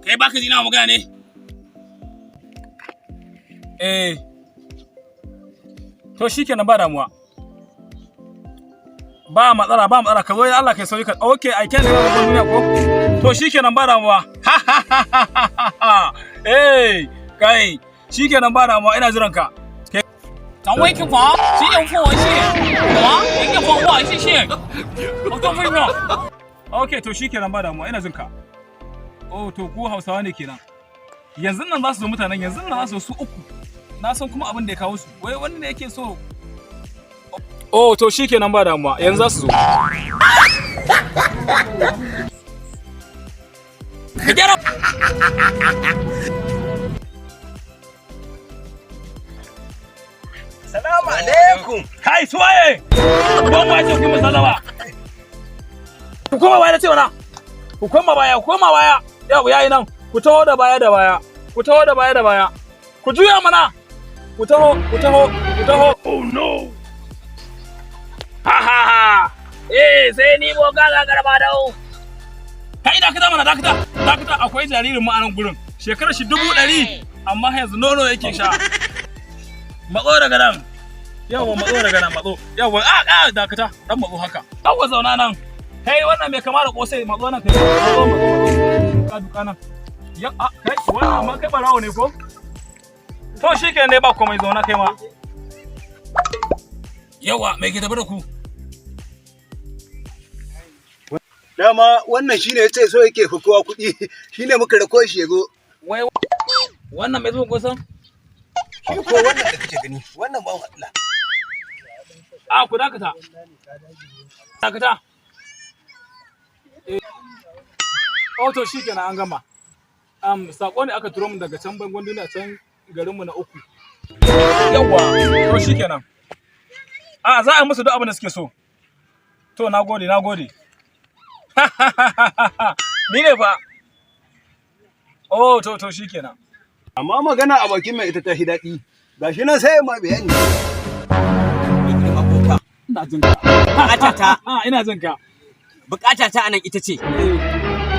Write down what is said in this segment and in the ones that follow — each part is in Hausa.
Kai baka ji na magana ne? To shikenan ba damuwa. Ba matsala ka zo ya Allah kai sauki ka. Okay, I can never go duniya ko? To shikenan ba damuwa. Kai shikenan ba damuwa ina jiran ka. 掌柜请房，请用付文信，您的房我谢谢。我做飞票。Okay, to shikenan ba damuwa ina jin ka. Oh, to ku Hausawa ne kenan. Yanzu nan za su zo mutanen yanzu nan za su uku. Na san kuma abin da ya kawo su. Wai wani ne yake so. Oh, to shikenan ba damuwa. Yanzu za su zo. Salamu alaikum. Kai suwaye? Ban wace ku musallama. Ku koma baya ce wana. Ku koma baya. Yau yayi nan. Ku taho da baya. Ku taho da baya. Ku juya mana. Ku taho. Oh no. Ha. Sai ni bo gaga garba dau. Kai dakata mana dakata. Akwai jaririn mu a nan gurin. Shekarar shi 100 amma yanzu nono yake sha. Matso daga nan. Yawa dakata. Dan matso haka. Yawa zauna nan. Kai wannan mai kama da kosai matso nan kai. Ka duka nan. Kai wannan amma kai barawo ne ko? To shikenan ne ba komai zauna kai ma. Yawa mai gida da ku. Dama wannan shine yace so yake fi kowa kuɗi shine muka rako shi yazo. Wai wannan mai zuwa kosan? Shi ko wannan da kake gani wannan ba Allah. Ku dakata. To shikenan an gama. Sako ne aka turo mu daga can bangon duniya can garin mu na uku. Yawa, to shikenan. Za a musu duk abin da suke so. To nagode. Ni ne fa. To shikenan. Amma magana a bakin mai ita ta shi daɗi. Gashi nan sai ma bayani. Ina jin ka. Ina jin ka. Bukata ta anan ita ce.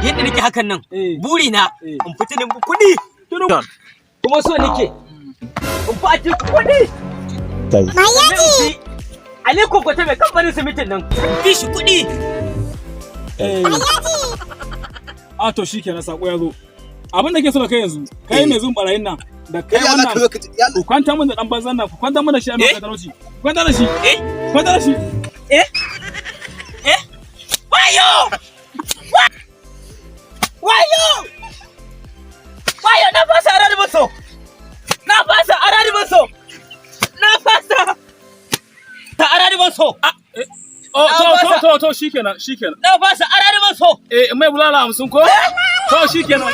Yadda nake hakan nan, buri na in fita ne kuɗi. Kuma so nake in fati kuɗi. Mayaji. Aliko kwata mai kamfanin simitin nan. Fi shi kuɗi. To shikenan sako ya zo. Abin da ke so da kai yanzu, kai mai zun barayin nan da kai wannan ku kwanta mun da dan banzan nan, ku kwanta mun da shi a mai talauci. Kwanta da shi. Wayo na fasa arari baso. Ta arari baso. To shikenan. Na fasa arari baso. Mai bulala 50 ko? To shikenan.